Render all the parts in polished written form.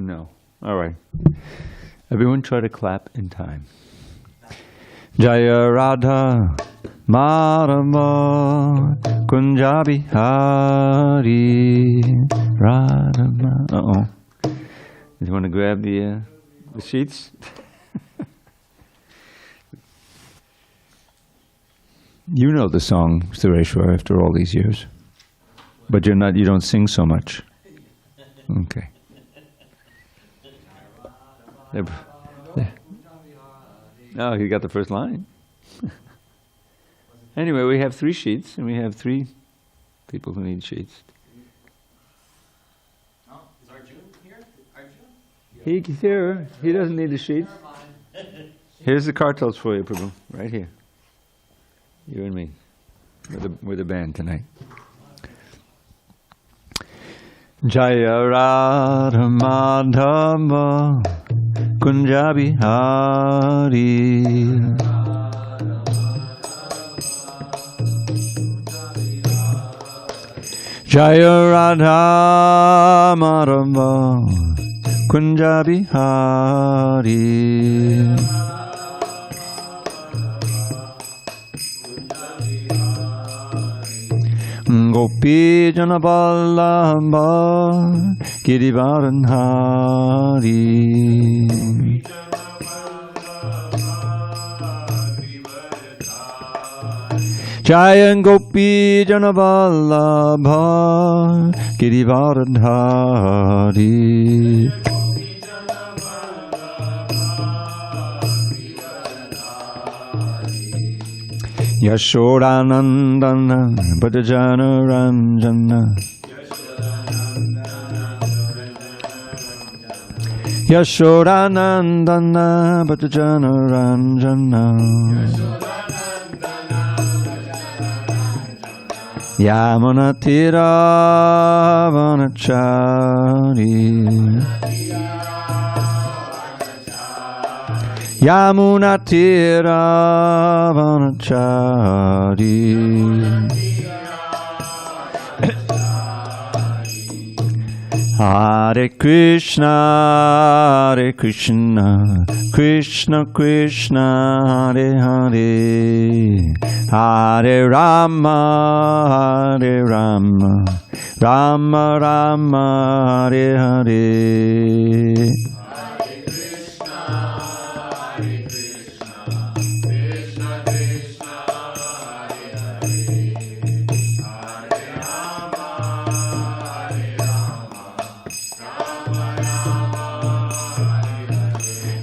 No. All right. Everyone try to clap in time. Jaya Radha Madhava Kunjabi Hari Radha. Uh-oh. You want to grab the sheets? You know the song, Sureshwar, after all these years. But you don't sing so much. Okay. No, you got the first line. Anyway, we have 3 sheets, and we have 3 people who need sheets. Oh, is Arjun here? Arjun? He's here. He doesn't need the sheets. Here's the cartels for you, Prabhu. Right here. You and me. We're the band tonight. Jaya Radha Madhava Kunjabi Hari Jaya Radha Madhava Kunjabi Hari Gopi Jana Vallabha Girivardhan Hari Jaya Gopi Jana Vallabha Girivardhan Hari Yashodanandana Bhajana Ranjana Yashodanandana Bhajana Ranjana Yamuna Tira Vanachari Yamuna Tira Vanachari Hare Krishna, Hare Krishna, Krishna Krishna, Hare Hare, Hare Rama, Hare Rama, Rama Rama, Hare Hare.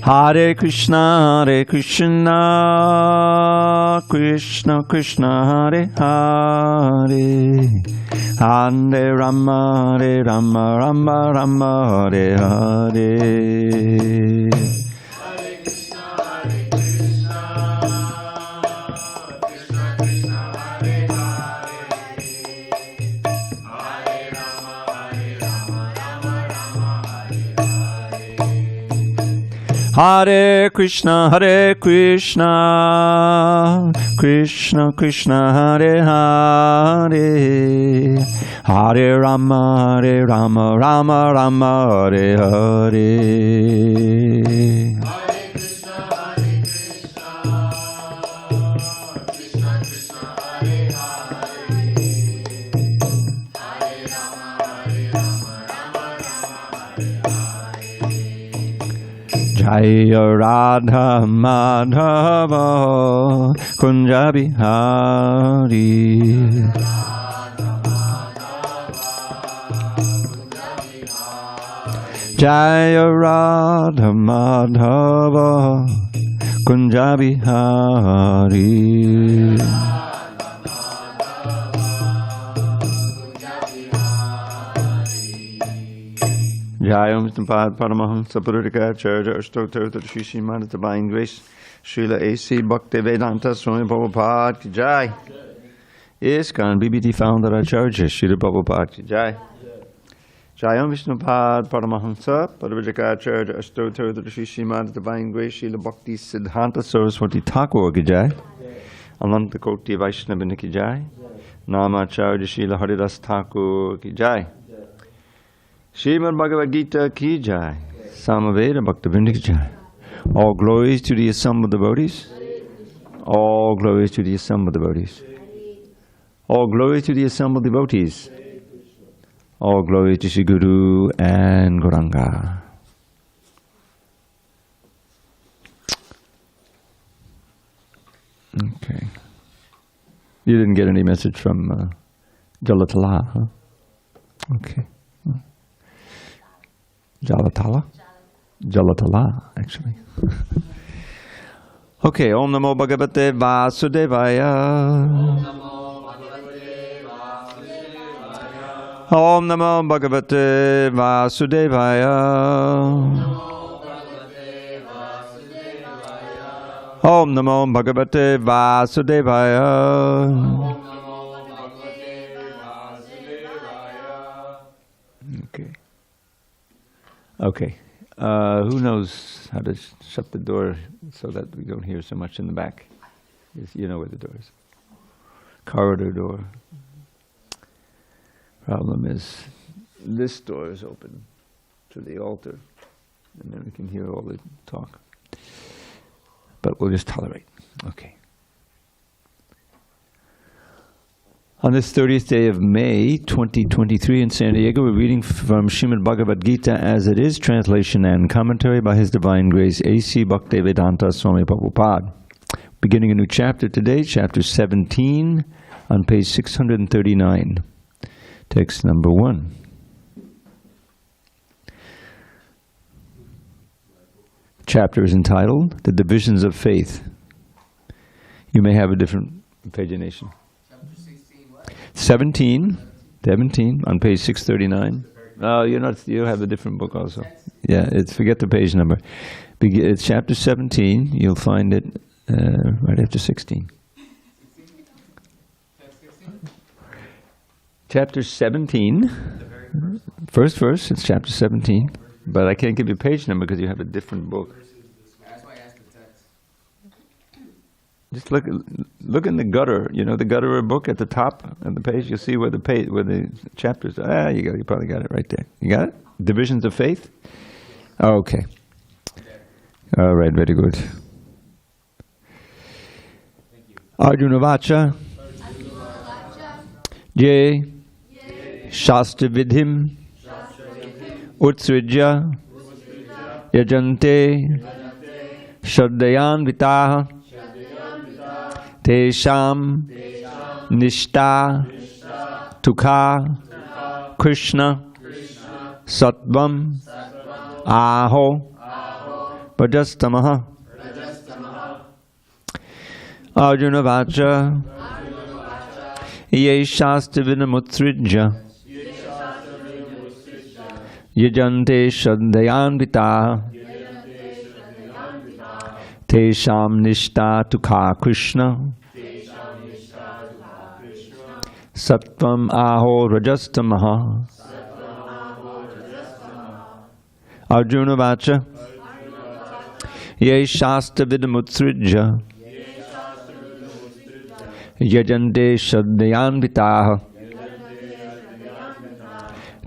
Hare Krishna, Krishna Krishna, Hare Hare, Hare Rama, Rama Rama, Hare Hare. Hare Krishna, Krishna Krishna, Hare Hare, Hare Rama, Rama Rama, Hare Hare. Jaya Radha Madhava Kunjabi Hari Jaya Radha Madhava Kunjabi Hari Jai Om Srimad Paramahamsa Purudikacharya Ashtottara Shri Srimad Divine Grace Srila A.C. Bhaktivedanta Swami Prabhupada Ki Jai. ISKCON BBT Founder Acharya Srila Prabhupada Ki Jai. Jai Om Vishnupad Paramahamsa Purudikacharya Ashtottara Shri Srimad Divine Grace Srila Bhakti Siddhanta Saraswati Thakur Ki Jai. Ananta Koti Vaishnavini Ki Jai. Namacharya Srila Haridas Thakur Ki Jai. Srimad Bhagavad Gita Ki Jai. Samaveda Bhaktivinoda Ki Jai. All glories to the assembled devotees. All glories to the assembled devotees. All glories to the assembled devotees. All glory to Shri Guru and Gauranga. Okay. You didn't get any message from Jalatala, huh? Okay. Jalatala? Jalatala, actually. Okay, Om Namo Bhagavate Vasudevaya. Om Namo Bhagavate Vasudevaya. Om Namo Bhagavate Vasudevaya. Okay. Okay. Who knows how to shut the door so that we don't hear so much in the back? You know where the door is. Corridor door. Problem is, this door is open to the altar, and then we can hear all the talk. But we'll just tolerate. Okay. On this 30th day of May, 2023 in San Diego, we're reading from Srimad Bhagavad Gita as it is, translation and commentary by His Divine Grace A.C. Bhaktivedanta Swami Prabhupada. Beginning a new chapter today, chapter 17, on page 639. Text number 1. Chapter is entitled, The Divisions of Faith. You may have a different pagination. 17 on page 639. Oh, you have a different book also. Yeah, forget the page number. It's chapter 17. You'll find it right after 16. Chapter 17, first verse, it's chapter 17. But I can't give you a page number because you have a different book. That's why I asked the text. Just look in the gutter. You know the gutter book at the top of the page. You'll see where the chapters are. Ah, you probably got it right there. You got it? Divisions of Faith. Oh, okay. All right. Very good. Arjuna Vacha. Ye. Shastra Vidhim. Utsrijya. Yajante. Shraddhayan Vitaha. Tesham Nishta Tukha Krishna Sattvam Aho Rajastamaha. Arjuna Vacha Ye Shastra Vinamutrijya Yajante Shraddhayan Vitaha Tesham Nishta Tukha Krishna Sattvam Aho Rajastamaha. Arjuna Vacha Ye Shastra Vidamutrijya Yajante Shraddhayan Vitaha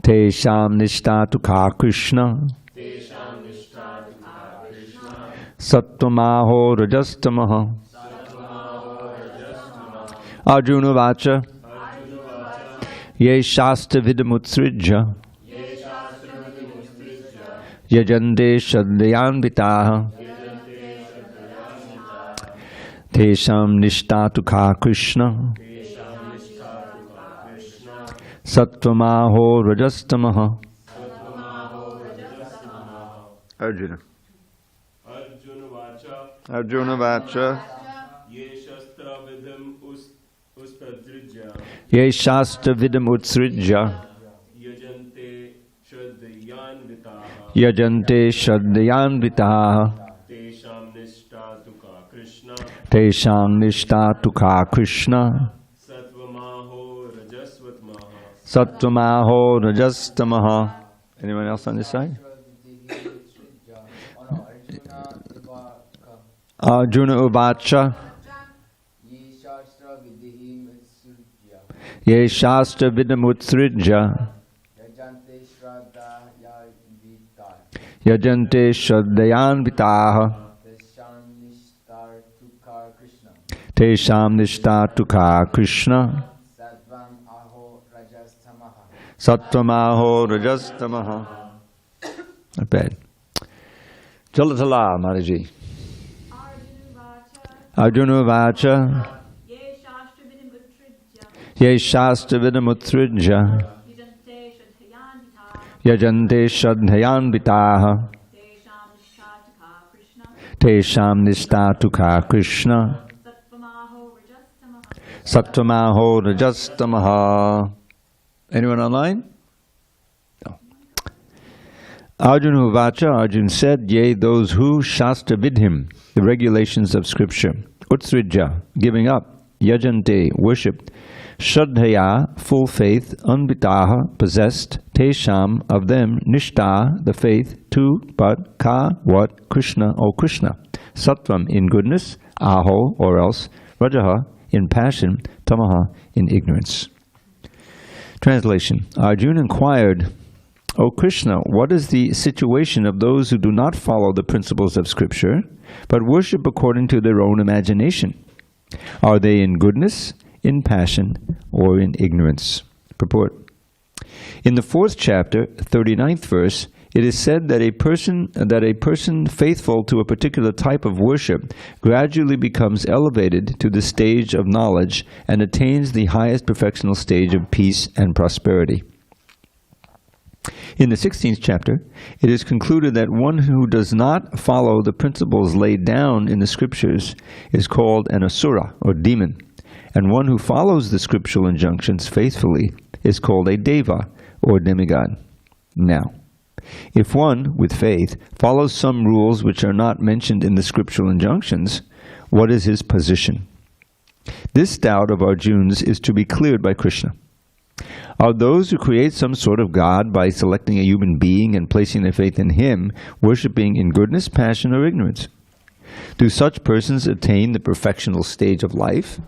Tesham Nishta Tukha Krishna Sattvamaho Rajastamaha. Arjuna Vacha Ye Shastra Vidamutrijya Yajante Shraddhayan Vitaha Tesham Nishta Tukha Krishna Sattvamaho Rajastamaha. Arjuna. Arjuna Vacha Ye Shastra Vidam Utsrijya Yajante Shraddhayan Vitaha Tesham Nishta Tukha Krishna Sattvamaho Rajastamaha. Anyone else on this side? Arjuna Uvacha Ye Shastra Vidam Utsrijya yajante shraddhayanvitaha tesham nishtatuka Krishna sattvamaho rajastamaha. Not bad. Jalatala, Mataji. Arjuna Vacha Ye Shastra Vidamutridja Yajante Shadhayan Vitaha Tesham Nishtatuka Krishna Sattvamaho Rajastamaha. Anyone online? No. Arjuna Vacha, Arjun said, yea, those who Shastra Vidhim, the regulations of scripture, Utsridja, giving up, Yajante, worshipped, Shraddhaya, full faith, Anvitaha, possessed, Tesham, of them, Nishta, the faith, to, but, Ka, what, Krishna, O Krishna, Sattvam, in goodness, Aho, or else, Rajaha, in passion, Tamaha, in ignorance. Translation. Arjuna inquired, O Krishna, what is the situation of those who do not follow the principles of Scripture, but worship according to their own imagination? Are they in goodness, in passion, or in ignorance? Purport. In the 4th chapter, 39th verse, it is said that a person faithful to a particular type of worship gradually becomes elevated to the stage of knowledge and attains the highest perfectional stage of peace and prosperity. In the 16th chapter, it is concluded that one who does not follow the principles laid down in the scriptures is called an asura, or demon, and one who follows the scriptural injunctions faithfully is called a deva, or demigod. Now, if one, with faith, follows some rules which are not mentioned in the scriptural injunctions, what is his position? This doubt of Arjuna's is to be cleared by Krishna. Are those who create some sort of God by selecting a human being and placing their faith in him, worshipping in goodness, passion, or ignorance? Do such persons attain the perfectional stage of life?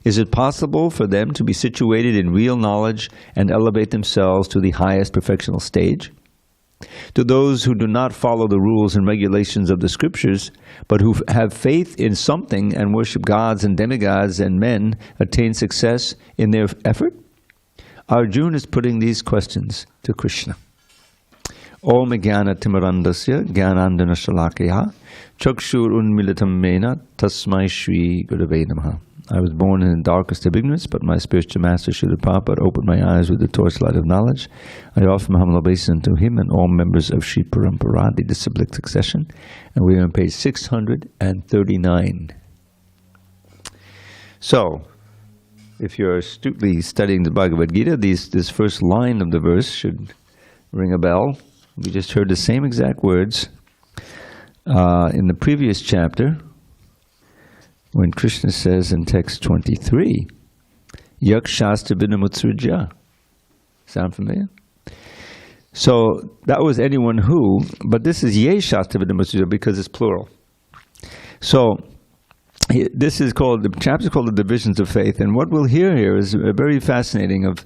Is it possible for them to be situated in real knowledge and elevate themselves to the highest perfectional stage? To those who do not follow the rules and regulations of the scriptures, but who have faith in something and worship gods and demigods and men, attain success in their effort? Arjuna is putting these questions to Krishna. Om Jnana Timarandasya Jnanandana Shalakaya Chakshur Unmilitam Mena Tasmai Shri Gurave Namaha. I was born in the darkest of ignorance, but my spiritual master Srila Prabhupada opened my eyes with the torchlight of knowledge. I offer my humble obeisance to him and all members of Sri Parampara, the disciplic succession. And we are on page 639. So, if you're astutely studying the Bhagavad Gita, this first line of the verse should ring a bell. We just heard the same exact words in the previous chapter, when Krishna says in text 23, Yak Shastra Binamutsrija. Sound familiar? So that was anyone who, but this is Ye Shastra Binamutsrija because it's plural. So this is called, the chapter is called The Divisions of Faith, and what we'll hear here is very fascinating of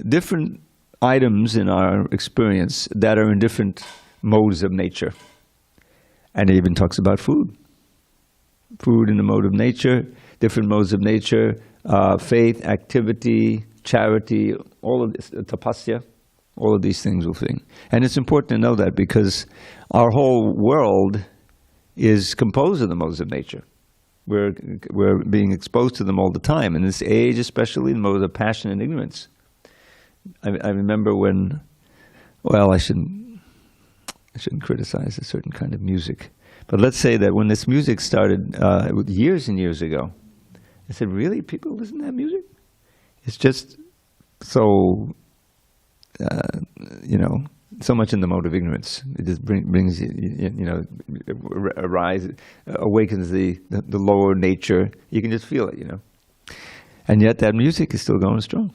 different items in our experience that are in different modes of nature. And it even talks about food. Food in the mode of nature, different modes of nature, faith, activity, charity, all of this, tapasya, all of these things will sing. And it's important to know that because our whole world is composed of the modes of nature. We're being exposed to them all the time. In this age, especially, the modes of passion and ignorance. I remember when, well, I shouldn't criticize a certain kind of music. But let's say that when this music started years and years ago, I said, really? People listen to that music? It's just so, so much in the mode of ignorance. It just brings, awakens the lower nature. You can just feel it, And yet that music is still going strong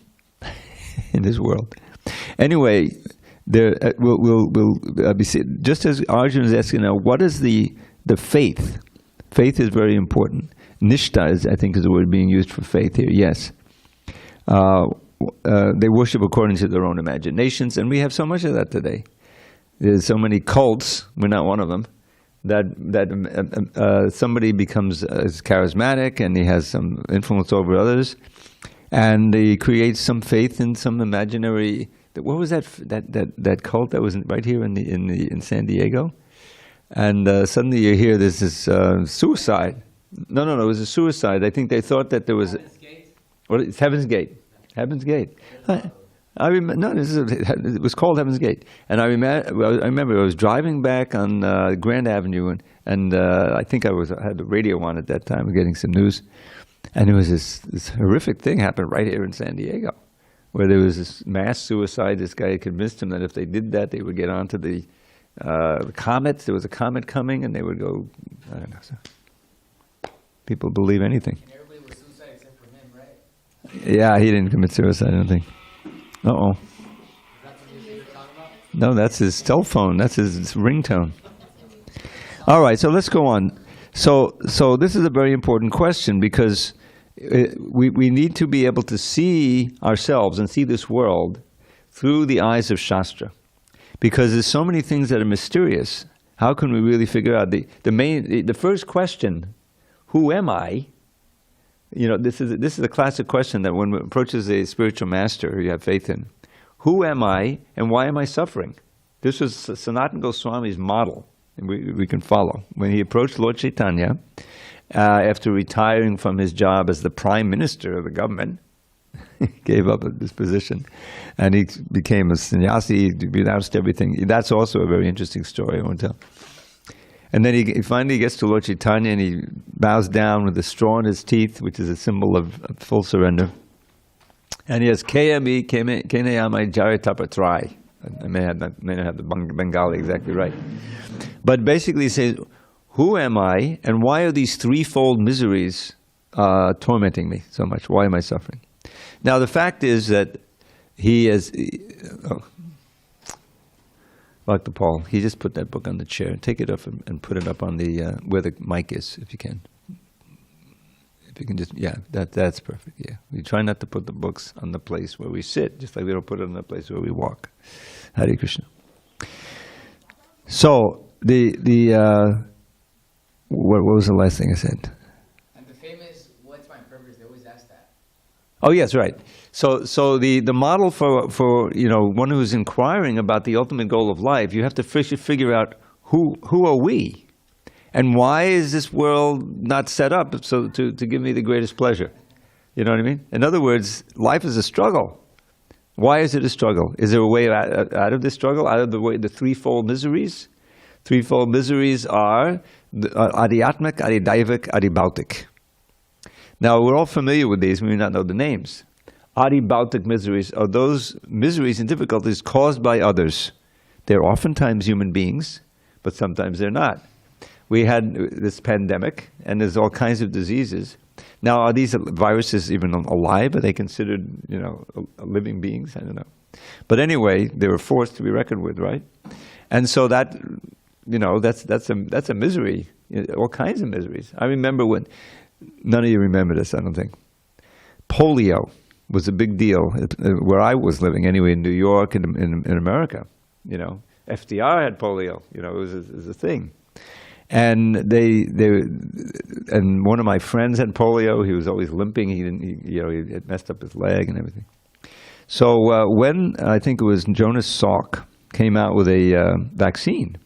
in this world. Anyway, there we'll be just as Arjuna is asking now, what is the faith? Faith is very important. Nishta is, I think, is the word being used for faith here. Yes, they worship according to their own imaginations, and we have so much of that today. there's so many cults, we're not one of them, that somebody becomes charismatic and he has some influence over others, and he creates some faith in some imaginary. What was that cult that was right here in San Diego? And suddenly you hear there's this suicide. No, it was a suicide. I think they thought that there was. Well, it's Heaven's Gate. Heaven's Gate. I remember. No, it was called Heaven's Gate. And I remember I was driving back on Grand Avenue, and I think I had the radio on at that time, getting some news, and there was this horrific thing happened right here in San Diego, where there was this mass suicide. This guy convinced them that if they did that, they would get onto the comets. There was a comet coming, and they would go. I don't know. So people believe anything. And everybody was suicide except for him, right? Yeah, he didn't commit suicide. I don't think. Uh-oh. That's what you're talking about? No, that's his cell phone. That's his ringtone. All right, so let's go on. So this is a very important question, because we need to be able to see ourselves and see this world through the eyes of Shastra, because there's so many things that are mysterious. How can we really figure out the first question? Who am I? You know, this is a classic question that one approaches a spiritual master who you have faith in. Who am I, and why am I suffering? This was Sanatana Goswami's model, and we can follow. When he approached Lord Chaitanya, after retiring from his job as the prime minister of the government, he gave up this position, and he became a sannyasi, renounced everything. That's also a very interesting story I want to tell. And then he finally gets to Lord Chaitanya, and he bows down with a straw in his teeth, which is a symbol of full surrender. And he has Kayami Kenayamai Jaritapatrai. I may not have the Bengali exactly right. But basically he says, who am I, and why are these threefold miseries tormenting me so much? Why am I suffering? Now the fact is that he has... Dr. Paul, he just put that book on the chair. Take it up and put it up on the where the mic is, if you can. If you can just, yeah, that's perfect. Yeah, we try not to put the books on the place where we sit, just like we don't put it on the place where we walk. Hare Krishna. So what was the last thing I said? And the famous "What's my purpose?" They always ask that. Oh yes, right. So the model for one who's inquiring about the ultimate goal of life, you have to figure out who are we, and why is this world not set up so to give me the greatest pleasure? You know what I mean? In other words, life is a struggle. Why is it a struggle? Is there a way out of this struggle? Out of the threefold miseries? Threefold miseries are Adhyatmic, Adidaivik, Adibhautik. Now we're all familiar with these. We may not know the names. Adibhautik miseries are those miseries and difficulties caused by others. They're oftentimes human beings, but sometimes they're not. We had this pandemic, and there's all kinds of diseases. Now, are these viruses even alive? Are they considered, living beings? I don't know. But anyway, they were forced to be reckoned with, right? And so that, that's a misery. All kinds of miseries. I remember when, none of you remember this, I don't think. Polio was a big deal where I was living, anyway, in New York and in America. FDR had polio. It was a thing, and and one of my friends had polio. He was always limping. He had messed up his leg and everything. So when I think it was Jonas Salk came out with a vaccine,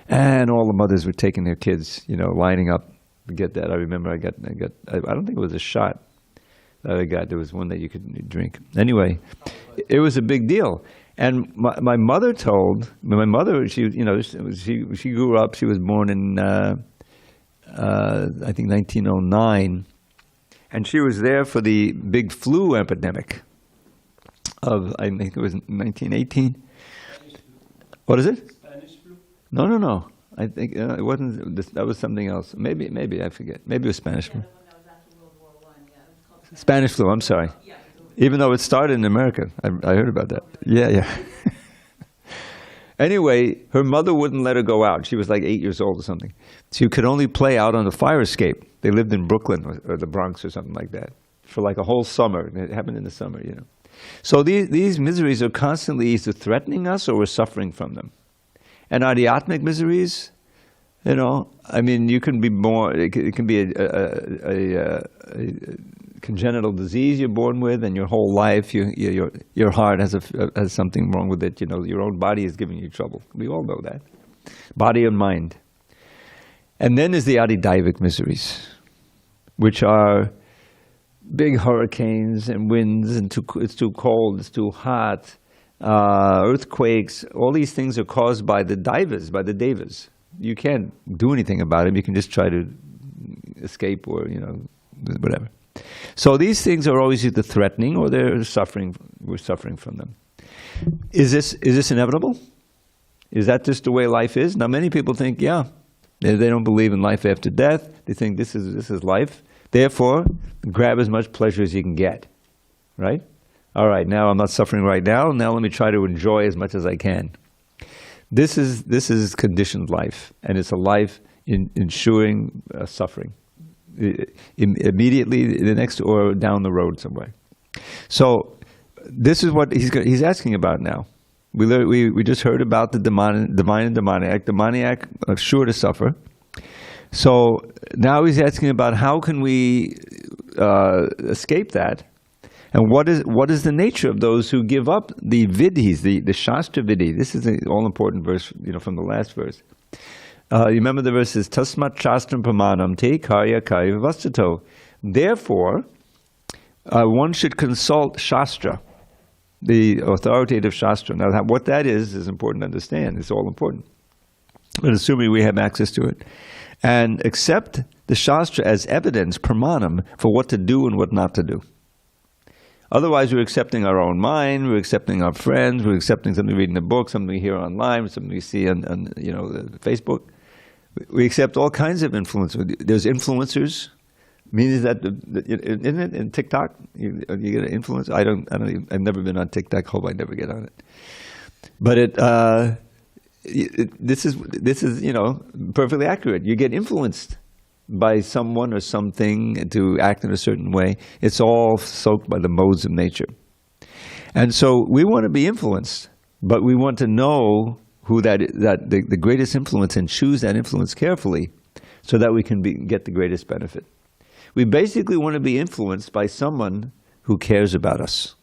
and all the mothers were taking their kids, lining up to get that. I remember I don't think it was a shot. There was one that you could drink. Anyway, it was a big deal. And my mother she grew up, she was born in, I think 1909. And she was there for the big flu epidemic of, I think it was 1918. What is it? Spanish flu? No. I think it wasn't, that was something else. Maybe, I forget. Maybe it was Spanish flu. Spanish flu, I'm sorry. Even though it started in America. I heard about that. Yeah. Anyway, her mother wouldn't let her go out. She was like 8 years old or something. She could only play out on the fire escape. They lived in Brooklyn or the Bronx or something like that for like a whole summer. It happened in the summer, So these miseries are constantly either threatening us or we're suffering from them. And adiatmic miseries, you know, I mean, you can be born, it can be a congenital disease you're born with, and your whole life, your heart has something wrong with it. You know, your own body is giving you trouble. We all know that. Body and mind. And then there's the adidaivic miseries, which are big hurricanes and winds, and it's too cold, it's too hot, earthquakes. All these things are caused by the daivas, by the devas. You can't do anything about them. You can just try to escape or, you know, whatever. So these things are always either threatening or they're suffering. We're suffering from them. Is this inevitable? Is that just the way life is? Now, many people think, yeah, they don't believe in life after death. They think this is life. Therefore, grab as much pleasure as you can get, right? All right, now I'm not suffering right now. Now let me try to enjoy as much as I can. This is conditioned life, and it's a life ensuring suffering immediately, the next, or down the road somewhere. So this is what he's asking about now. We just heard about the divine and demoniac. Demoniac are sure to suffer. So now he's asking about how can we escape that, and what is the nature of those who give up the vidhis, the shastra vidhi. This is an all-important verse, you know, from the last verse. You remember the verse is tasmat shastram pramanam te karya vastato. Therefore, one should consult shastra, the authoritative shastra. Now, what that is important to understand. It's all important. But assuming we have access to it. And accept the shastra as evidence, pramanam, for what to do and what not to do. Otherwise, we're accepting our own mind, we're accepting our friends, we're accepting something we read in a book, something we hear online, something we see on Facebook. We accept all kinds of influence. There's influencers, meaning that isn't it in TikTok? You get an influence. I've never been on TikTok. Hope I never get on it. But this is you know, perfectly accurate. You get influenced by someone or something to act in a certain way. It's all soaked by the modes of nature. And so we want to be influenced, but we want to know who the greatest influence, and choose that influence carefully so that we can get the greatest benefit. We basically want to be influenced by someone who cares about us,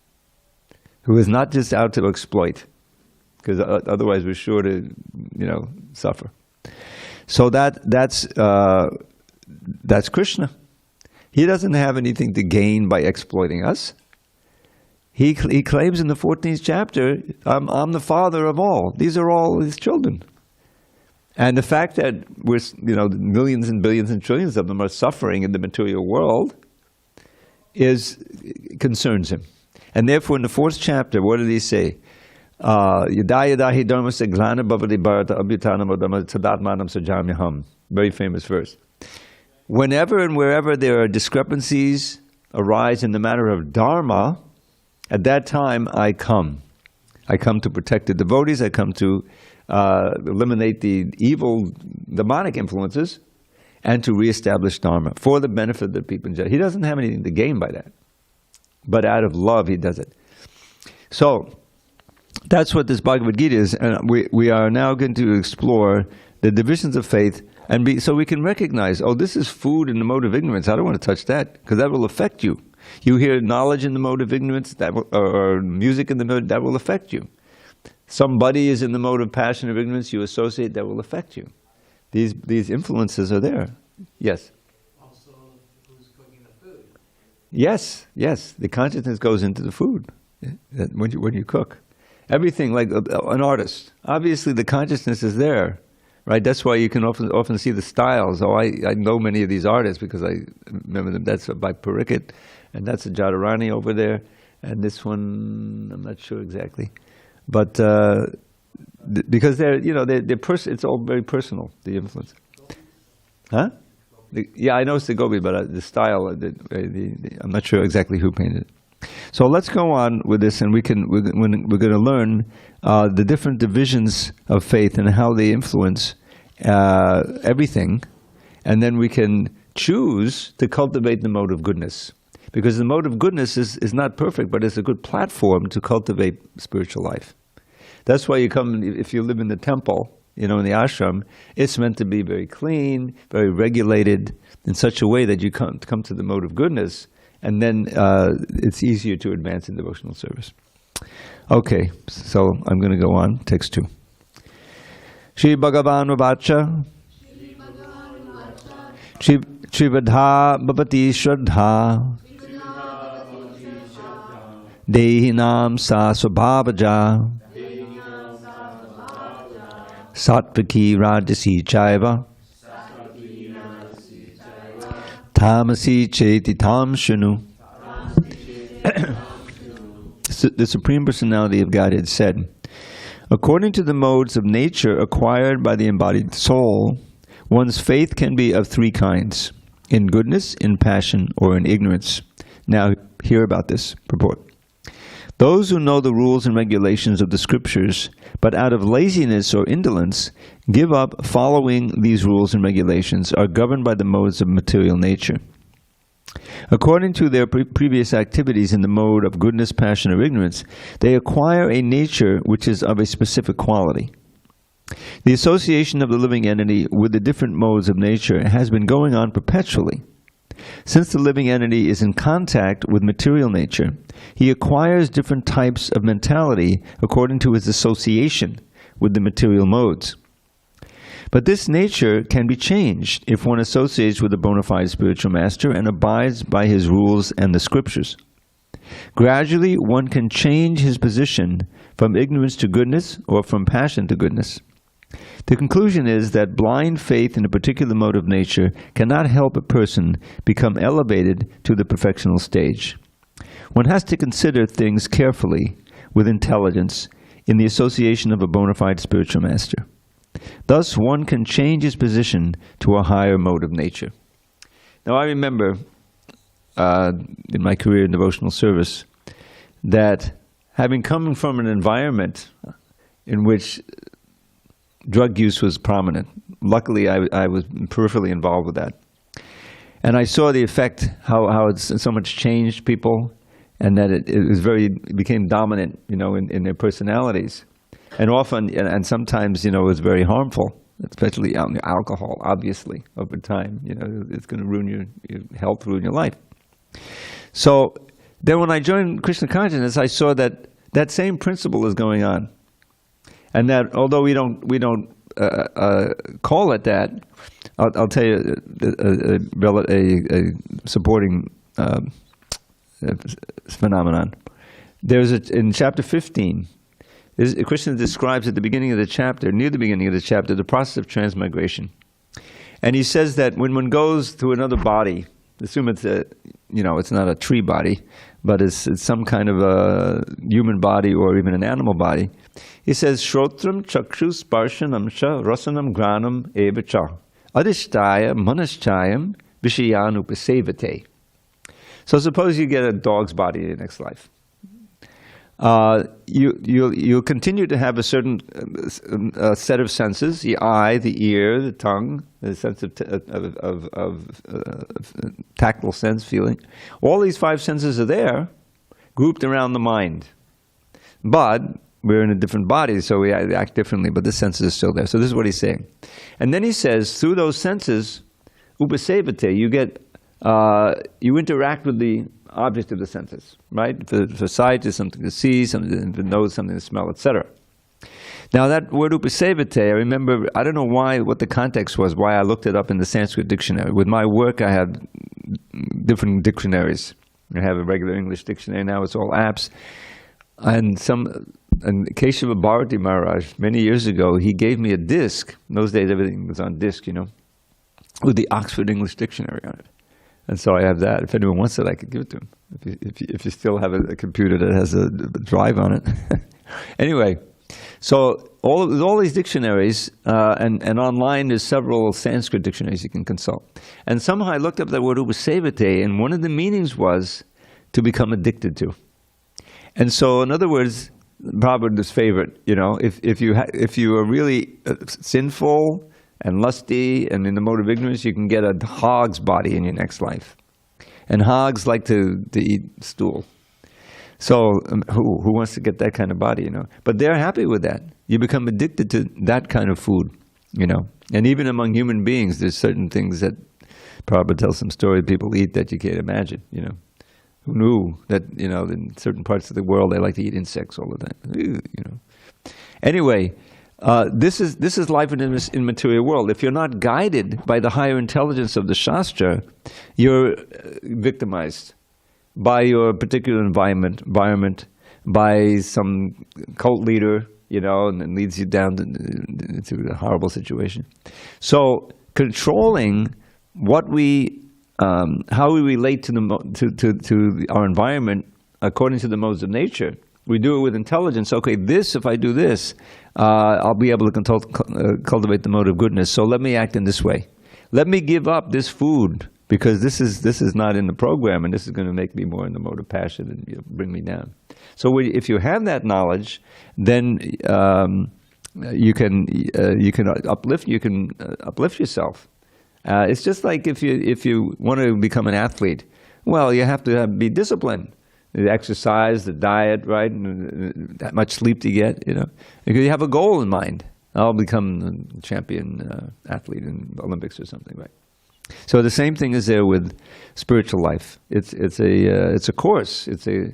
who is not just out to exploit, because otherwise we're sure to, you know, suffer. So that's Krishna. He doesn't have anything to gain by exploiting us. He claims in the 14th chapter, I'm the father of all. These are all his children. And the fact that we're, you know, millions and billions and trillions of them are suffering in the material world concerns him. And therefore in the 4th chapter, what did he say? Yada dharma saglana bhavati bharata abhyutanam adama sadatmanam sajamyaham. Very famous verse. Whenever and wherever there are discrepancies arise in the matter of dharma, at that time I come. I come to protect the devotees. I come to eliminate the evil demonic influences and to reestablish dharma for the benefit of the people in general. He doesn't have anything to gain by that, but out of love he does it. So that's what this Bhagavad Gita is, and we are now going to explore the divisions of faith, and so we can recognize, oh, this is food in the mode of ignorance. I don't want to touch that, because that will affect you. You hear knowledge in the mode of ignorance, or music in the mode, that will affect you. Somebody is in the mode of passion of ignorance, you associate, that will affect you. These influences are there. Yes? Also, who's cooking the food? Yes. The consciousness goes into the food when you cook. Everything, like an artist. Obviously, the consciousness is there, right? That's why you can often see the styles. Oh, I know many of these artists because I remember them. That's by Parikit, and that's a Jadharani over there, and this one I'm not sure exactly, but because they're it's all very personal, the influence. Huh? Yeah, I know it's the Gobi, but the style, I'm not sure exactly who painted it. So let's go on with this, and we're going to learn the different divisions of faith and how they influence everything, and then we can choose to cultivate the mode of goodness. Because the mode of goodness is not perfect, but it's a good platform to cultivate spiritual life. That's why you come, if you live in the temple, in the ashram, it's meant to be very clean, very regulated, in such a way that you come to the mode of goodness, and then it's easier to advance in devotional service. Okay, so I'm going to go on, text 2. Shri Bhagavan Vacha Trivadha Bhavati Shraddha Dehinam Sa Swabhavaja Sattvaki Rajasi Chaiva Tamasi Cheti Tam Shunu. The Supreme Personality of Godhead said, according to the modes of nature acquired by the embodied soul, one's faith can be of 3 kinds: in goodness, in passion, or in ignorance. Now, hear about this purport. Those who know the rules and regulations of the scriptures, but out of laziness or indolence, give up following these rules and regulations, are governed by the modes of material nature. According to their previous activities in the mode of goodness, passion, or ignorance, they acquire a nature which is of a specific quality. The association of the living entity with the different modes of nature has been going on perpetually. Since the living entity is in contact with material nature, he acquires different types of mentality according to his association with the material modes. But this nature can be changed if one associates with a bona fide spiritual master and abides by his rules and the scriptures. Gradually, one can change his position from ignorance to goodness or from passion to goodness. The conclusion is that blind faith in a particular mode of nature cannot help a person become elevated to the perfectional stage. One has to consider things carefully, with intelligence, in the association of a bona fide spiritual master. Thus, one can change his position to a higher mode of nature. Now, I remember in my career in devotional service that having come from an environment in which drug use was prominent, luckily I was peripherally involved with that. And I saw the effect, how it's so much changed people, and that it became dominant, in their personalities. And often, and sometimes, it was very harmful, especially alcohol, obviously, over time. It's going to ruin your health, ruin your life. So then when I joined Krishna consciousness, I saw that that same principle is going on. And that although we don't call it that, I'll tell you a supporting phenomenon. There's in chapter 15, Krishna describes at the beginning of the chapter, near the beginning of the chapter, the process of transmigration. And he says that when one goes to another body, assume it's it's not a tree body, but it's some kind of a human body or even an animal body. He says, Shrotram chakshu sparshanam sha rasanam granam eva cha adhishtaya manaschayam vishayanupasevate. So suppose you get a dog's body in your next life. You'll continue to have a certain set of senses: the eye, the ear, the tongue, the sense of tactile sense, feeling. All these 5 senses are there, grouped around the mind. But we're in a different body, so we act differently, but the senses are still there. So this is what he's saying. And then he says, through those senses, upasevate, you interact with the object of the senses, right? For sight is something to see, something to nose, something to smell, etc. Now that word upasevate, I remember, I don't know what the context was, why I looked it up in the Sanskrit dictionary. With my work, I have different dictionaries. I have a regular English dictionary, now it's all apps. And Keshava Bharati Maharaj, many years ago, he gave me a disc. In those days, everything was on disc, with the Oxford English Dictionary on it. And so I have that. If anyone wants it, I could give it to him. If you still have a computer that has a drive on it. Anyway, so all these dictionaries, and online there's several Sanskrit dictionaries you can consult. And somehow I looked up that word upasevate, and one of the meanings was to become addicted to. And so, in other words, Prabhupada's favorite, if you are really sinful and lusty and in the mode of ignorance, you can get a hog's body in your next life. And hogs like to eat stool. So who wants to get that kind of body, But they're happy with that. You become addicted to that kind of food, you know. And even among human beings, there's certain things that Prabhupada tells some story people eat that you can't imagine, you know. Who knew that, you know, in certain parts of the world they like to eat insects all the time, you know. Anyway, this is life in material world. If you're not guided by the higher intelligence of the Shastra, you're victimized by your particular environment, by some cult leader, you know, and it leads you down to a horrible situation. So controlling what how we relate to our environment according to the modes of nature. We do it with intelligence. Okay, if I do this, I'll be able to cultivate the mode of goodness. So let me act in this way. Let me give up this food because this is not in the program, and this is going to make me more in the mode of passion and bring me down. So if you have that knowledge, then you can uplift yourself. It's just like if you want to become an athlete, well, you have to be disciplined. The exercise, the diet, right? And that much sleep to get, you know. Because you have a goal in mind. I'll become a champion athlete in the Olympics or something, right? So the same thing is there with spiritual life. It's a course. It's a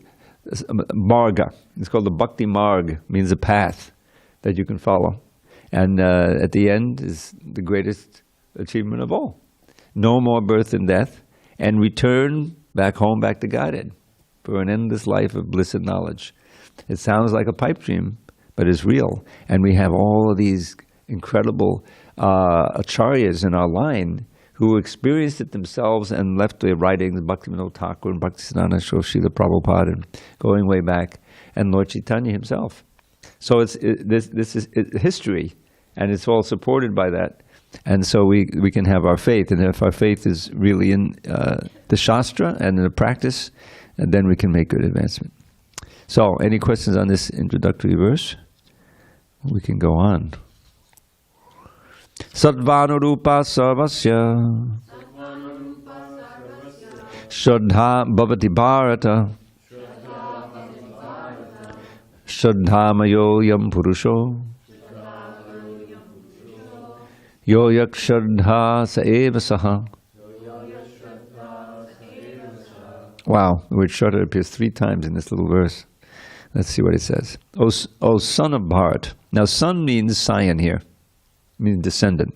marga. It's called the bhakti marg. Means a path that you can follow. And at the end is the greatest achievement of all. No more birth and death, and return back home, back to Godhead, for an endless life of bliss and knowledge. It sounds like a pipe dream, but it's real. And we have all of these incredible acharyas in our line who experienced it themselves and left their writings, Bhaktivinoda Thakur and Bhaktisiddhanta Srila Prabhupada, and going way back, and Lord Chaitanya himself. So this is history, and it's all supported by that. And so we can have our faith, and if our faith is really in the Shastra and in the practice, and then we can make good advancement. So, any questions on this introductory verse? We can go on. Sattvanurupa sarvasya Shraddha bhavati bharata Shraddhamayo yam purusho Yo yak shraddha sa eva saha. Wow, the word Shraddha appears 3 times in this little verse. Let's see what it says. O son of Bharat. Now, son means scion here. It means descendant.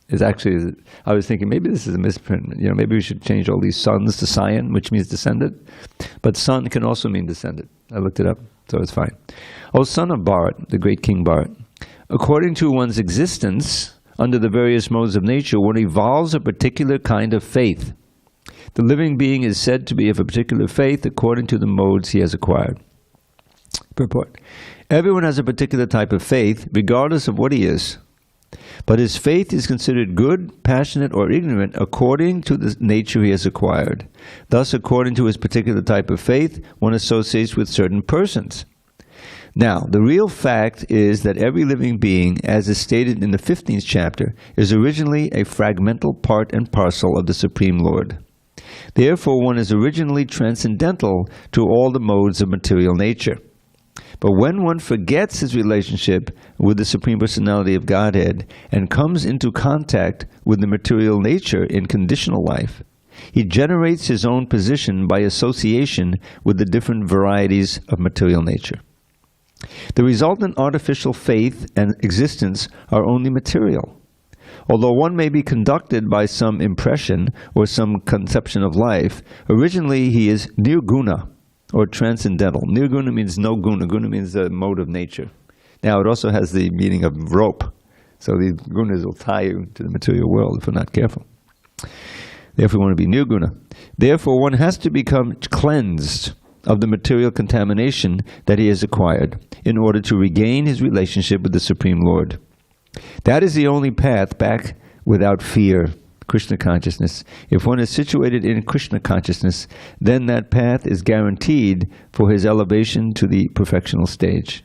It's actually, I was thinking maybe this is a misprint. You know, maybe we should change all these sons to scion, which means descendant. But son can also mean descendant. I looked it up, so it's fine. O son of Bharat, the great King Bharat. According to one's existence, under the various modes of nature, one evolves a particular kind of faith. The living being is said to be of a particular faith according to the modes he has acquired. Purport. Everyone has a particular type of faith, regardless of what he is. But his faith is considered good, passionate, or ignorant according to the nature he has acquired. Thus, according to his particular type of faith, one associates with certain persons. Now, the real fact is that every living being, as is stated in the 15th chapter, is originally a fragmental part and parcel of the Supreme Lord. Therefore, one is originally transcendental to all the modes of material nature. But when one forgets his relationship with the Supreme Personality of Godhead and comes into contact with the material nature in conditional life, he generates his own position by association with the different varieties of material nature. The resultant artificial faith and existence are only material. Although one may be conducted by some impression or some conception of life, originally he is nirguna, or transcendental. Nirguna means no guna. Guna means the mode of nature. Now it also has the meaning of rope. So these gunas will tie you to the material world if we're not careful. Therefore we want to be nirguna. Therefore one has to become cleansed of the material contamination that he has acquired in order to regain his relationship with the Supreme Lord. That is the only path back without fear, Krishna consciousness. If one is situated in Krishna consciousness, then that path is guaranteed for his elevation to the perfectional stage.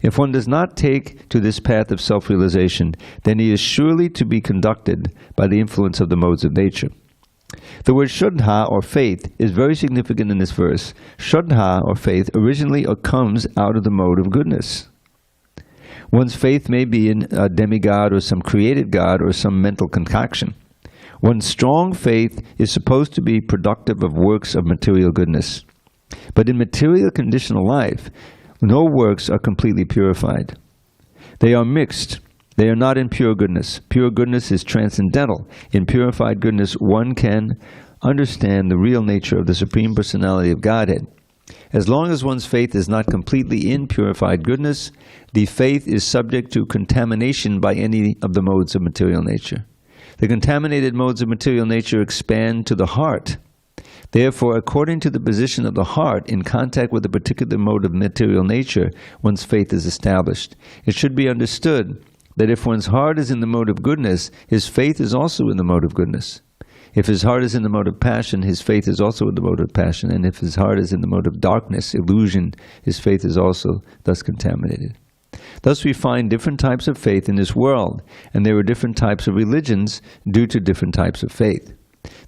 If one does not take to this path of self-realization, then he is surely to be conducted by the influence of the modes of nature. The word Shraddha, or faith, is very significant in this verse. Shraddha, or faith, originally comes out of the mode of goodness. One's faith may be in a demigod or some created god or some mental concoction. One's strong faith is supposed to be productive of works of material goodness. But in material conditional life, no works are completely purified. They are mixed. They are not in pure goodness. Pure goodness is transcendental. In purified goodness, one can understand the real nature of the Supreme Personality of Godhead. As long as one's faith is not completely in purified goodness, the faith is subject to contamination by any of the modes of material nature. The contaminated modes of material nature expand to the heart. Therefore, according to the position of the heart in contact with a particular mode of material nature, one's faith is established. It should be understood that if one's heart is in the mode of goodness, his faith is also in the mode of goodness. If his heart is in the mode of passion, his faith is also in the mode of passion. And if his heart is in the mode of darkness, illusion, his faith is also thus contaminated. Thus we find different types of faith in this world, and there are different types of religions due to different types of faith.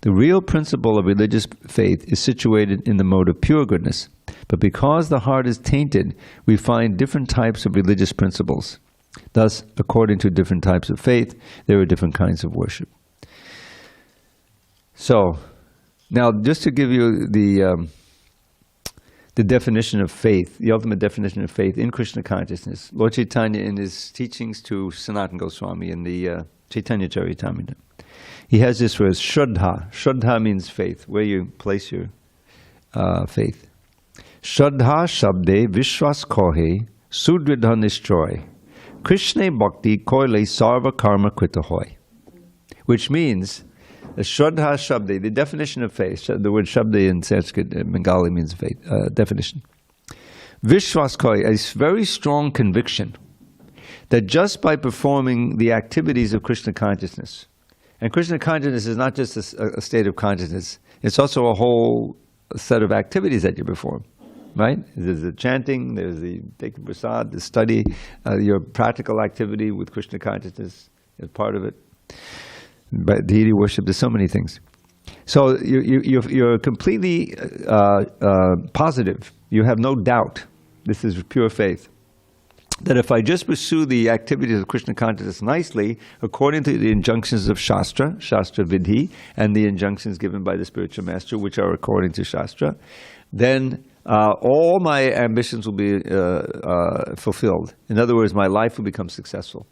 The real principle of religious faith is situated in the mode of pure goodness. But because the heart is tainted, we find different types of religious principles. Thus, according to different types of faith, there are different kinds of worship. So, now just to give you the definition of faith, the ultimate definition of faith in Krishna consciousness, Lord Chaitanya in his teachings to Sanatana Goswami in the Chaitanya Charitamrita, he has this phrase, Shraddha. Shraddha means faith, where you place your faith. Shraddha shabde vishwas kohe sudvidha nishchoy Krishna bhakti koile sarva karma krita hoy. Which means, Shraddha Shabde, the definition of faith, the word Shabde in Sanskrit, Bengali means faith, definition. Vishwas koi, a very strong conviction that just by performing the activities of Krishna consciousness, and Krishna consciousness is not just a state of consciousness, it's also a whole set of activities that you perform, right? There's the chanting, there's the taking prasad, the study, your practical activity with Krishna consciousness is part of it. But deity worship, there's so many things. So you're completely positive. You have no doubt. This is pure faith. That if I just pursue the activities of Krishna consciousness nicely, according to the injunctions of Shastra, Shastra Vidhi, and the injunctions given by the spiritual master, which are according to Shastra, then all my ambitions will be fulfilled. In other words, my life will become successful.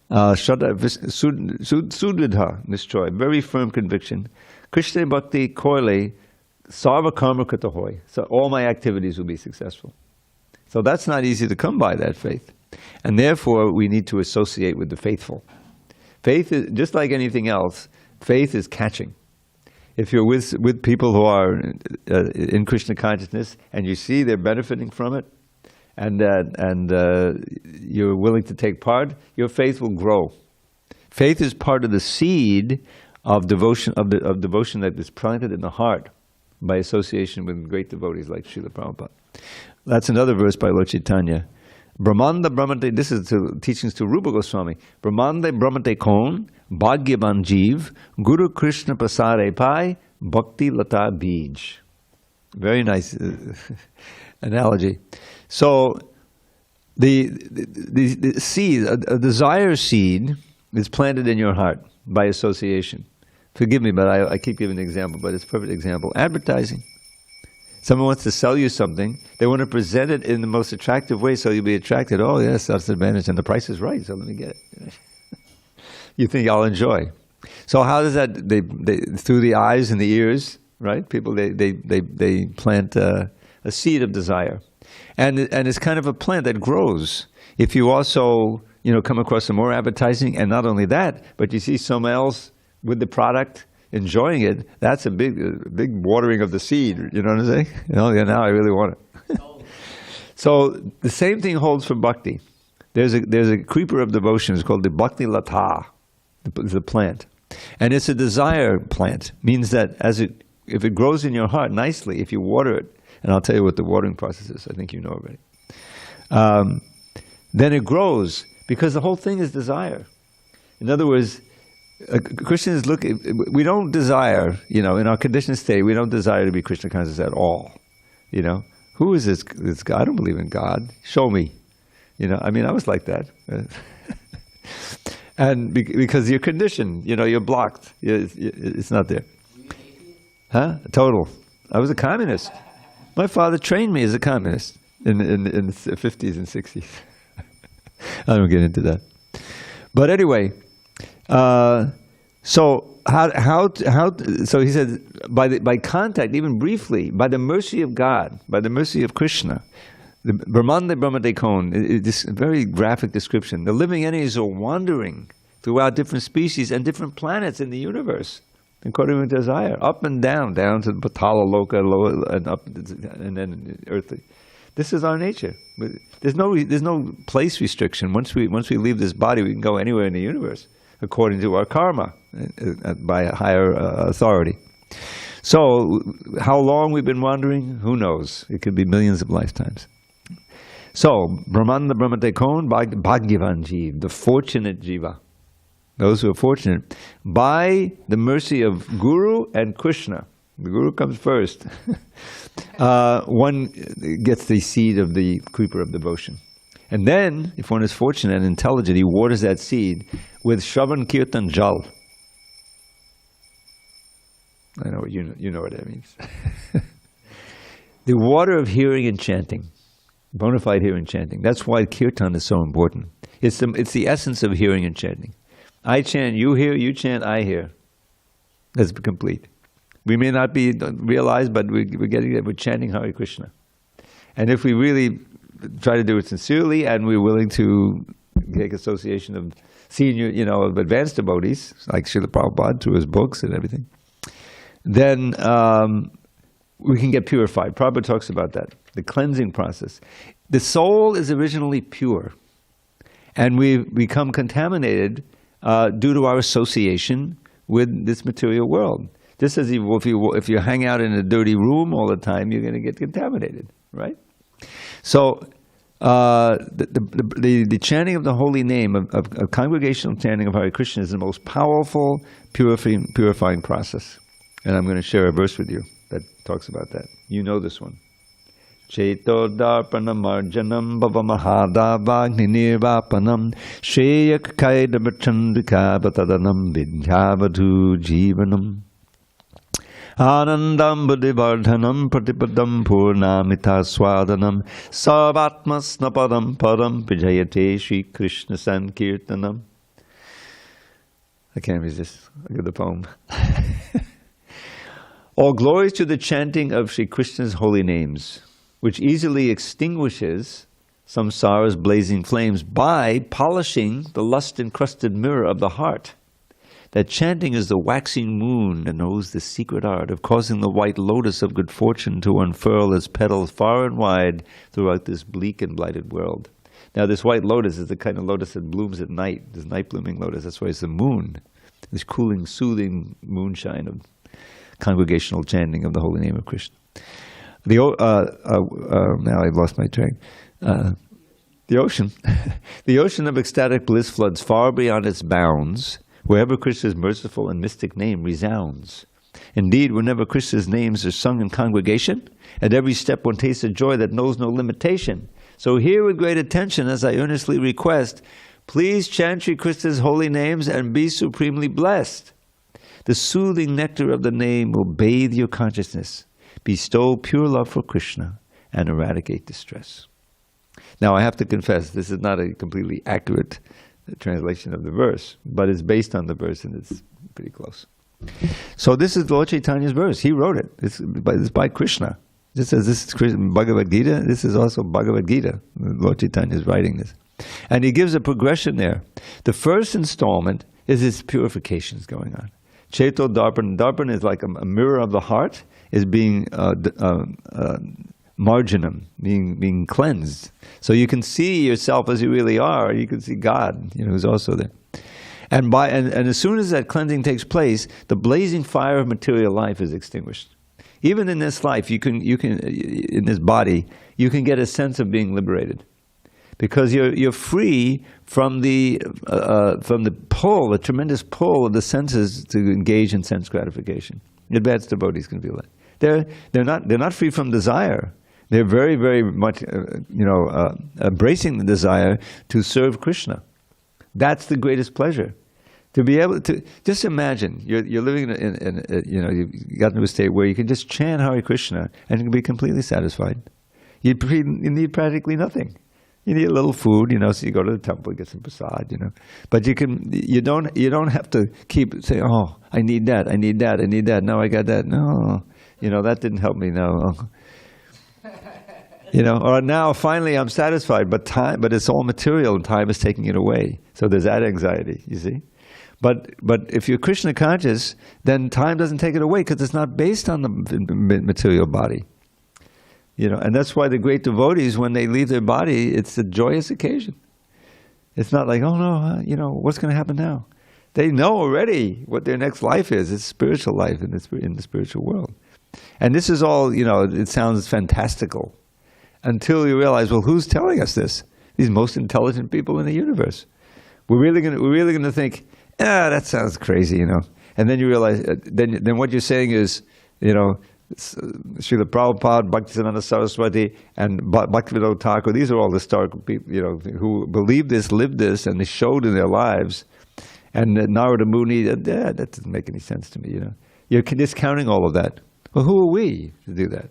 Sudvidha Nishchoy, very firm conviction. Krishna Bhakti Koile Sarva Karma Krita Hoy. So all my activities will be successful. So that's not easy to come by, that faith. And therefore we need to associate with the faithful. Faith is, just like anything else, faith is catching. If you're with people who are in Krishna consciousness and you see they're benefiting from it, and you're willing to take part, your faith will grow. Faith is part of the seed of devotion of devotion that is planted in the heart by association with great devotees like Srila Prabhupada. That's another verse by Lord Chaitanya. Brahmanda Brahmante, this is teachings to Rupa Goswami. Brahmanda Brahmante Kon, Bhagyavan Jeev, Guru Krishna Pasare Pai, Bhakti Lata Bij. Very nice analogy. So the seed, a desire seed, is planted in your heart by association. Forgive me, but I keep giving an example, but it's a perfect example. Advertising. Someone wants to sell you something. They want to present it in the most attractive way so you'll be attracted. Oh, yes, that's the advantage. And the price is right, so let me get it. You think I'll enjoy. So how does that, they through the eyes and the ears, right? People, they plant a seed of desire. And it's kind of a plant that grows. If you also, come across some more advertising, and not only that, but you see someone else with the product enjoying it, that's a big watering of the seed. You know what I'm saying? Now I really want it. So the same thing holds for bhakti. There's a creeper of devotion. It's called the bhakti lata, the plant, and it's a desire plant. Means that if it grows in your heart nicely, if you water it. And I'll tell you what the watering process is. I think you know already. Then it grows because the whole thing is desire. In other words, Christians we don't desire, in our conditioned state, we don't desire to be Krishna conscious at all. Who is this God? I don't believe in God. Show me. I mean, I was like that. And because you're conditioned, you're blocked. It's not there. Were you an atheist? Huh? Total. I was a communist. My father trained me as a communist in the 50s and 60s. I don't get into that. But anyway, so so he said, by contact, even briefly, by the mercy of God, by the mercy of Krishna, the Brahmanda Brahmadekon, this very graphic description, the living entities are wandering throughout different species and different planets in the universe, according to desire, up and down to Patala Loka, and up, and then earthly. This is our nature. There's no place restriction. Once we leave this body, we can go anywhere in the universe, according to our karma, by a higher authority. So, how long we've been wandering? Who knows? It could be millions of lifetimes. So, Brahmanda Brahmadekon, Bhagyavan Jiva, the fortunate Jiva, those who are fortunate, by the mercy of Guru and Krishna. The Guru comes first. One gets the seed of the creeper of devotion. And then, if one is fortunate and intelligent, he waters that seed with Shravan Kirtan Jal. I know what you know what that means. The water of hearing and chanting. Bona fide hearing and chanting. That's why Kirtan is so important. It's the essence of hearing and chanting. I chant, you hear, you chant, I hear. That's complete. We may not be realized, but we're getting it. We're chanting Hare Krishna. And if we really try to do it sincerely, and we're willing to take association of senior, of advanced devotees, like Srila Prabhupada, through his books and everything, then we can get purified. Prabhupada talks about that, the cleansing process. The soul is originally pure, and we become contaminated due to our association with this material world. Just as if you hang out in a dirty room all the time, you're going to get contaminated, right? So the chanting of the holy name, of congregational chanting of Hare Krishna, is the most powerful purifying process. And I'm going to share a verse with you that talks about that. You know this one. Cheto darpanam arjanam bhava mahadavagni nirvapanam shreyak kaidabachandrika batadanam vidhyavadhu jivanam anandam buddhivardhanam pratipadam purnamita swadanam sarvatma snapadam padam vijayate Shri Krishna Sankirtanam. I can't resist. Look at the poem. All glories to the chanting of Shri Krishna's holy names, which easily extinguishes samsara's blazing flames by polishing the lust-encrusted mirror of the heart. That chanting is the waxing moon that knows the secret art of causing the white lotus of good fortune to unfurl its petals far and wide throughout this bleak and blighted world. Now this white lotus is the kind of lotus that blooms at night, this night-blooming lotus. That's why it's the moon, this cooling, soothing moonshine of congregational chanting of the holy name of Krishna. Now I've lost my train. The ocean. The ocean of ecstatic bliss floods far beyond its bounds, wherever Krishna's merciful and mystic name resounds. Indeed, whenever Krishna's names are sung in congregation, at every step one tastes a joy that knows no limitation. So hear with great attention as I earnestly request, please chant Shri Krishna's holy names and be supremely blessed. The soothing nectar of the name will bathe your consciousness, bestow pure love for Krishna, and eradicate distress. Now I have to confess, this is not a completely accurate translation of the verse, but it's based on the verse and it's pretty close. So this is Lord Chaitanya's verse. He wrote it. It's by Krishna. Just as this is Bhagavad Gita, this is also Bhagavad Gita. Lord Chaitanya is writing this. And he gives a progression there. The first installment is his purifications going on. Cheto Darpan. Darpan is like a mirror of the heart, is being marginum, being cleansed. So you can see yourself as you really are. You can see God, who's also there. And as soon as that cleansing takes place, the blazing fire of material life is extinguished. Even in this life, you can in this body, you can get a sense of being liberated, because you're free from the pull, the tremendous pull of the senses to engage in sense gratification. Advanced devotees can feel that. They're not free from desire. They're very, very much, embracing the desire to serve Krishna. That's the greatest pleasure. To be able to, just imagine, you're living you've gotten to a state where you can just chant Hare Krishna and you can be completely satisfied. You need practically nothing. You need a little food, so you go to the temple, get some prasad, But you don't have to keep saying, oh, I need that, I need that, I need that. No, I got that. No, that didn't help me. No, or now finally I'm satisfied, but it's all material and time is taking it away. So there's that anxiety, you see. But if you're Krishna conscious, then time doesn't take it away because it's not based on the material body. And that's why the great devotees, when they leave their body, it's a joyous occasion. It's not like, oh no, what's going to happen now? They know already what their next life is. It's spiritual life in the spiritual world. And this is all, it sounds fantastical until you realize, well, who's telling us this? These most intelligent people in the universe. We're really going to think, that sounds crazy, And then you realize, then what you're saying is, Srila Prabhupada, Bhaktisiddhanta Saraswati, and Bhaktivedanta Thakur, these are all historical people, who believed this, lived this, and they showed in their lives. And Narada Muni, that doesn't make any sense to me, You're discounting all of that. Well, who are we to do that,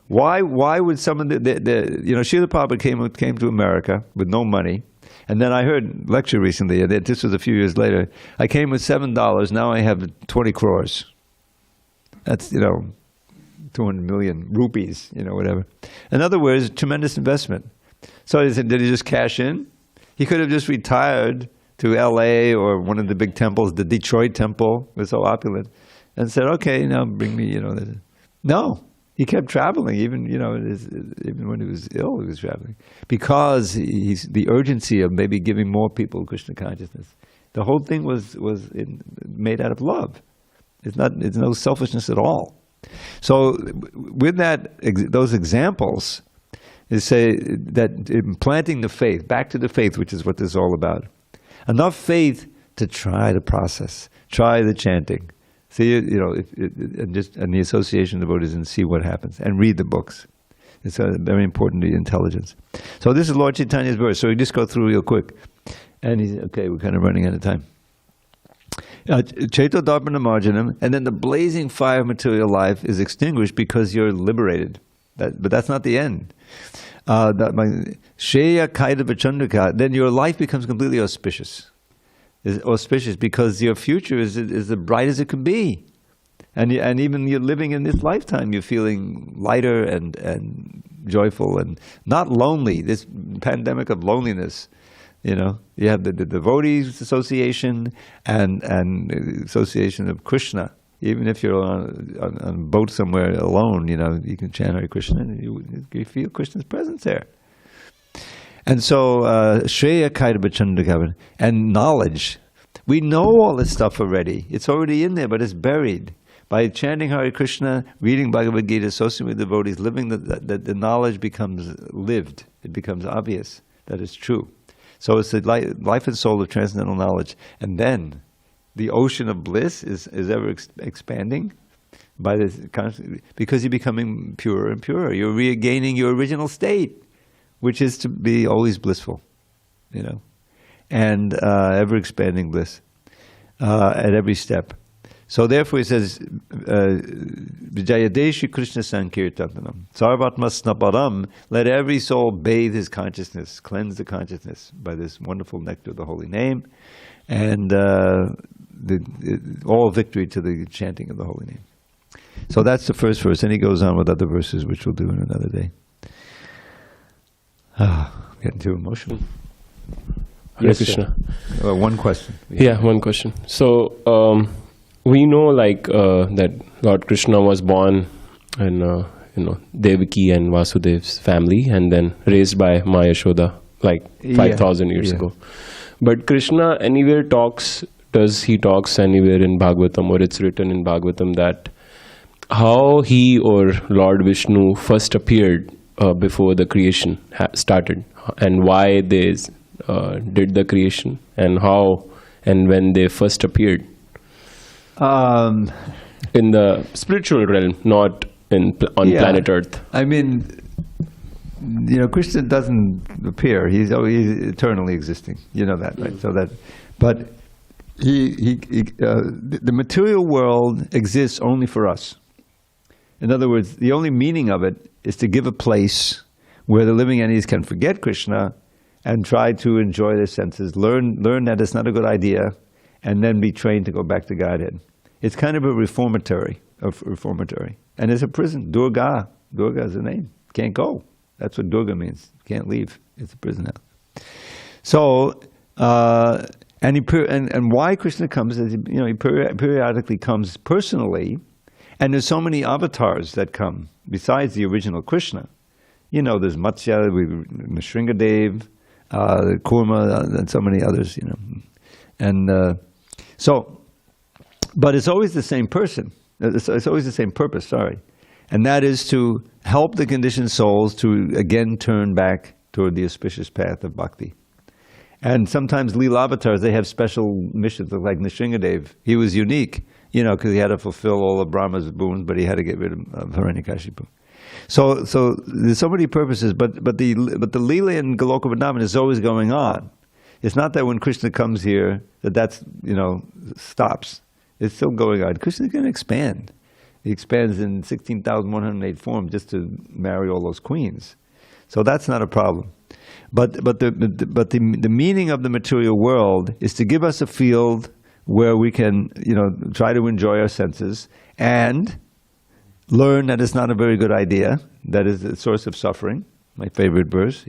Why would someone, Srila Prabhupada came to America with no money, and then I heard a lecture recently, and this was a few years later, I came with $7, now I have 20 crores. That's, 200 million rupees, whatever. In other words, tremendous investment. So he said, did he just cash in? He could have just retired to LA or one of the big temples, the Detroit temple was so opulent, and said, okay, now bring me, No, he kept traveling, even when he was ill, he was traveling. Because the urgency of maybe giving more people Krishna consciousness. The whole thing was made out of love. It's no selfishness at all. So with those examples, is say that implanting the faith, back to the faith, which is what this is all about. Enough faith to try the process, try the chanting. See, and the association of devotees and see what happens. And read the books. It's very important to the intelligence. So this is Lord Chaitanya's verse. So we just go through real quick. And we're kind of running out of time. Chaito Darpana Marjanam, and then the blazing fire of material life is extinguished because you're liberated. But that's not the end. Shreya Kaida Vachandrika, then your life becomes completely auspicious. Is auspicious because your future is as bright as it can be. And even you're living in this lifetime, you're feeling lighter and joyful and not lonely. This pandemic of loneliness. You have the devotees association and the association of Krishna. Even if you're on a boat somewhere alone, you can chant Hare Krishna and you feel Krishna's presence there. And so, Shreya Kaida Bachandakavan, and knowledge. We know all this stuff already. It's already in there, but it's buried. By chanting Hare Krishna, reading Bhagavad Gita, associating with devotees, living the knowledge becomes lived. It becomes obvious that it's true. So it's the life and soul of transcendental knowledge. And then the ocean of bliss is ever expanding by this because you're becoming purer and purer. You're regaining your original state, which is to be always blissful, and ever expanding bliss at every step. So therefore he says, Vijayadeshi Krishna Sankirtanam, Sarvatma Snaparam, let every soul bathe his consciousness, cleanse the consciousness by this wonderful nectar of the holy name, and all victory to the chanting of the holy name. So that's the first verse, and he goes on with other verses, which we'll do in another day. Getting too emotional. Hare Krishna. One question. Yeah, one question. So, we know that Lord Krishna was born in Devaki and Vasudev's family and then raised by Maya Yashoda 5,000 years ago. But Krishna does he talks anywhere in Bhagavatam, or it's written in Bhagavatam that how he or Lord Vishnu first appeared before the creation started, and why they did the creation, and how and when they first appeared. In the spiritual realm, not on Yeah. planet Earth. I mean, you know, Krishna doesn't appear. He's always eternally existing. You know that, right? So that, but the material world exists only for us. In other words, the only meaning of it is to give a place where the living entities can forget Krishna and try to enjoy their senses, learn that it's not a good idea, and then be trained to go back to Godhead. It's kind of a reformatory. And it's a prison. Durga is the name. Can't go. That's what Durga means. Can't leave. It's a prison house. So, and why Krishna comes is, you know, he periodically comes personally, and there's so many avatars that come besides the original Krishna. You know, there's Matsya, Nrsingadev, Kurma, and so many others. You know, and but it's always the same person. It's always the same purpose. Sorry, and that is to help the conditioned souls to again turn back toward the auspicious path of bhakti. And sometimes Leela avatars, they have special missions, like Nrsingadev. He was unique, you know, because he had to fulfill all of Brahma's boons, but he had to get rid of Hiranyakashipu. So there's so many purposes, but the Leela in Goloka Vrindavan is always going on. It's not that when Krishna comes here that's, you know, stops. It's still going on. Krishna's going to expand. He expands in 16,108 forms just to marry all those queens. So that's not a problem. But the meaning of the material world is to give us a field where we can, you know, try to enjoy our senses and learn that it's not a very good idea. That is a source of suffering. My favorite verse,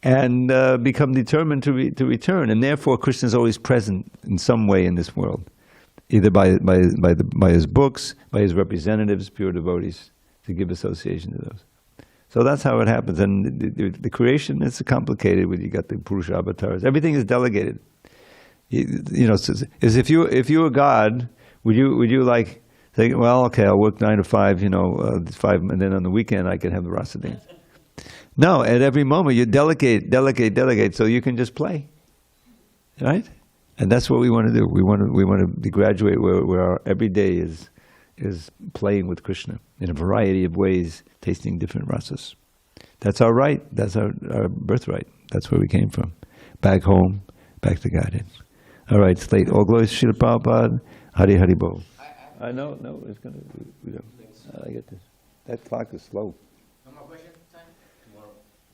and become determined to return. And therefore, Krishna is always present in some way in this world, either by his books, by his representatives, pure devotees, to give association to those. So that's how it happens. And the creation is complicated when you got the Purusha avatars. Everything is delegated. You know, is if you were God, would you like say, well, okay, I'll work 9 to 5, you know, 5, and then on the weekend I can have the rasa dance. No, at every moment you delegate, so you can just play, right? And that's what we want to do. We want to graduate where our every day is playing with Krishna in a variety of ways, tasting different rasas. That's our right. That's our birthright. That's where we came from. Back home, back to Godhead. All right, it's late. All glories to Srila Prabhupada. Hari Hari Bol. No, it's going to, I get this. That clock is slow. No more questions?